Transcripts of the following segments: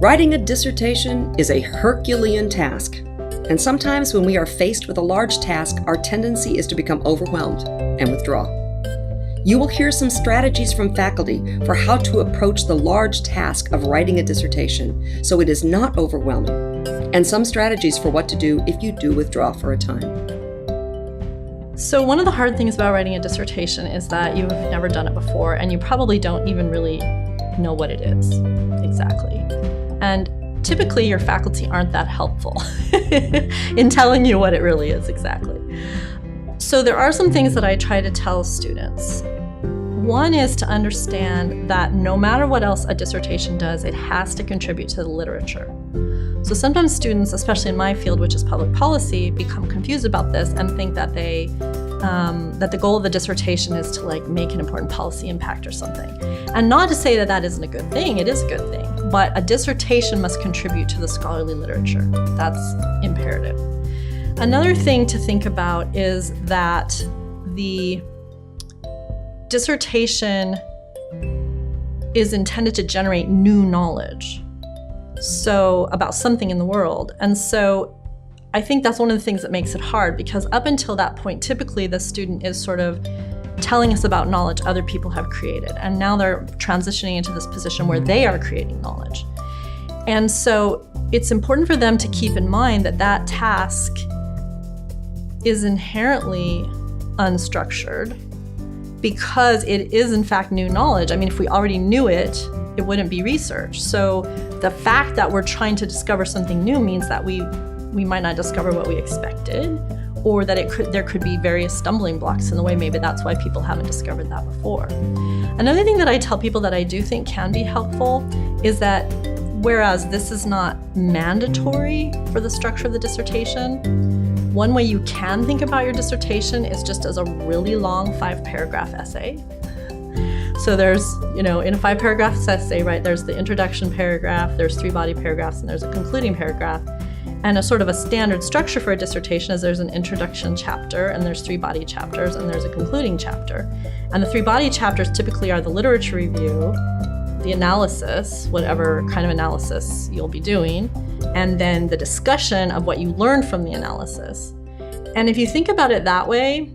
Writing a dissertation is a Herculean task, and sometimes when we are faced with a large task, our tendency is to become overwhelmed and withdraw. You will hear some strategies from faculty for how to approach the large task of writing a dissertation so it is not overwhelming, and some strategies for what to do if you do withdraw for a time. So one of the hard things about writing a dissertation is that you've never done it before, and you probably don't even really know what it is exactly. And typically your faculty aren't that helpful in telling you what it really is exactly. So there are some things that I try to tell students. One is to understand that no matter what else a dissertation does, it has to contribute to the literature. So sometimes students, especially in my field, which is public policy, become confused about this and think that that the goal of the dissertation is to make an important policy impact or something. And not to say that that isn't a good thing, it is a good thing, but a dissertation must contribute to the scholarly literature. That's imperative. Another thing to think about is that the dissertation is intended to generate new knowledge, so about something in the world. And so I think that's one of the things that makes it hard, because up until that point, typically the student is sort of telling us about knowledge other people have created, and now they're transitioning into this position where they are creating knowledge. And so it's important for them to keep in mind that that task is inherently unstructured, because it is in fact new knowledge. I mean, if we already knew it, it wouldn't be research. So the fact that we're trying to discover something new means that we might not discover what we expected, or that there could be various stumbling blocks in the way. Maybe that's why people haven't discovered that before. Another thing that I tell people that I do think can be helpful is that whereas this is not mandatory for the structure of the dissertation, one way you can think about your dissertation is just as a really long 5-paragraph essay. So there's, in a 5-paragraph essay, right, there's the introduction paragraph, there's 3 body paragraphs, and there's a concluding paragraph. And a sort of a standard structure for a dissertation is there's an introduction chapter, and there's 3 body chapters, and there's a concluding chapter. And the 3 body chapters typically are the literature review, the analysis, whatever kind of analysis you'll be doing, and then the discussion of what you learned from the analysis. And if you think about it that way,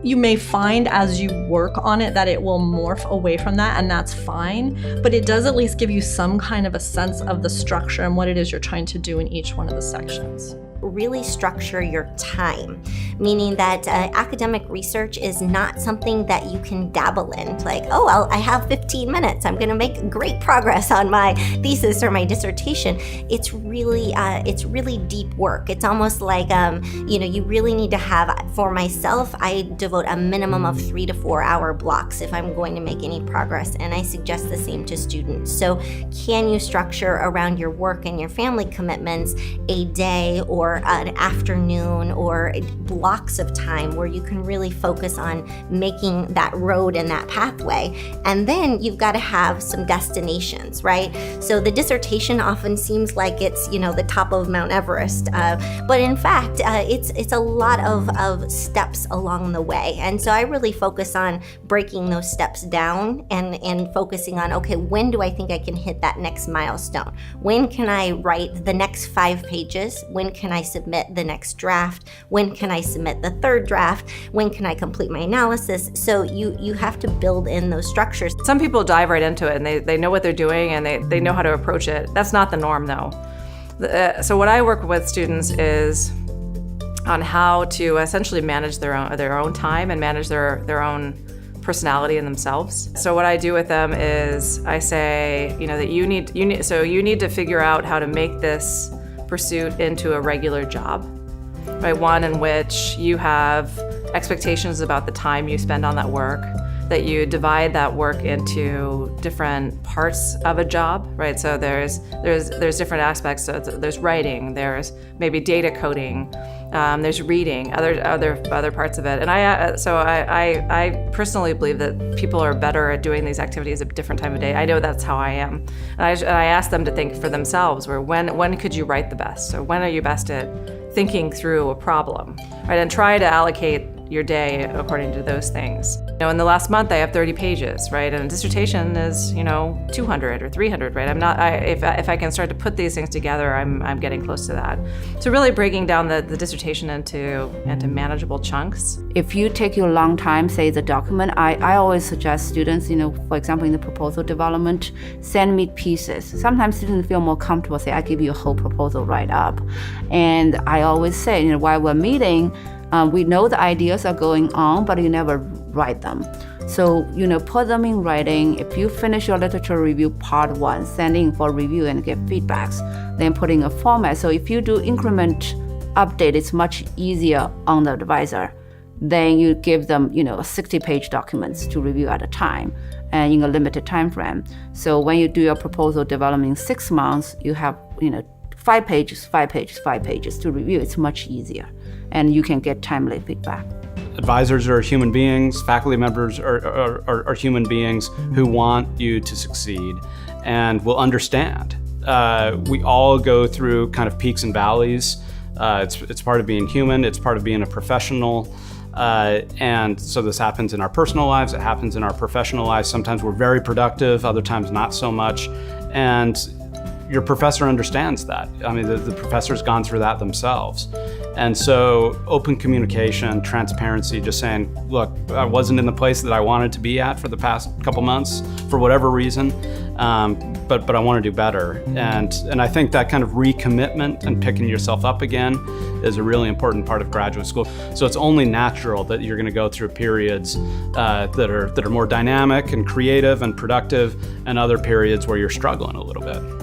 you may find as you work on it that it will morph away from that, and that's fine, but it does at least give you some kind of a sense of the structure and what it is you're trying to do in each one of the sections. Really structure your time, meaning that academic research is not something that you can dabble in. I have 15 minutes. I'm going to make great progress on my thesis or my dissertation. It's really deep work. It's almost like, you really need to have, for myself, I devote a minimum of 3 to 4 hour blocks if I'm going to make any progress. And I suggest the same to students. So can you structure around your work and your family commitments a day or an afternoon or blocks of time where you can really focus on making that road and that pathway? And then you've got to have some destinations, right? So the dissertation often seems like it's, the top of Mount Everest, but in fact, it's a lot of steps along the way. And so I really focus on breaking those steps down and focusing on, okay, when do I think I can hit that next milestone? When can I write the next 5 pages? When can I submit the next draft? When can I submit the 3rd draft? When can I complete my analysis? So you have to build in those structures. Some people dive right into it and they know what they're doing and they know how to approach it. That's not the norm though. So what I work with students is on how to essentially manage their own time and manage their own personality in themselves. So what I do with them is I say, that you need to figure out how to make this pursuit into a regular job, right? One in which you have expectations about the time you spend on that work, that you divide that work into different parts of a job, right? So there's different aspects. So there's writing, there's maybe data coding, there's reading, other parts of it. And I personally believe that people are better at doing these activities at a different time of day. I know that's how I am. And I ask them to think for themselves, when could you write the best? Or when are you best at thinking through a problem, right? And try to allocate your day according to those things. In the last month, I have 30 pages, right? And a dissertation is, 200 or 300, right? If I can start to put these things together, I'm getting close to that. So really breaking down the dissertation into manageable chunks. If you take you a long time, say the document, I always suggest students, for example, in the proposal development, send me pieces. Sometimes students feel more comfortable, say, I give you a whole proposal right up. And I always say, while we're meeting, we know the ideas are going on, but you never write them. So, put them in writing. If you finish your literature review part 1, send in for review and get feedbacks, then put in a format. So if you do increment update, it's much easier on the advisor. Then you give them, 60-page documents to review at a time and in a limited time frame. So when you do your proposal development in 6 months, you have, 5 pages to review. It's much easier, and you can get timely feedback. Advisors are human beings, faculty members are human beings who want you to succeed and will understand. We all go through kind of peaks and valleys. It's part of being human, it's part of being a professional. And so this happens in our personal lives, it happens in our professional lives. Sometimes we're very productive, other times not so much. And your professor understands that. I mean, the professor's gone through that themselves. And so open communication, transparency, just saying, look, I wasn't in the place that I wanted to be at for the past couple months for whatever reason, but I want to do better. And I think that kind of recommitment and picking yourself up again is a really important part of graduate school. So it's only natural that you're going to go through periods that are more dynamic and creative and productive, and other periods where you're struggling a little bit.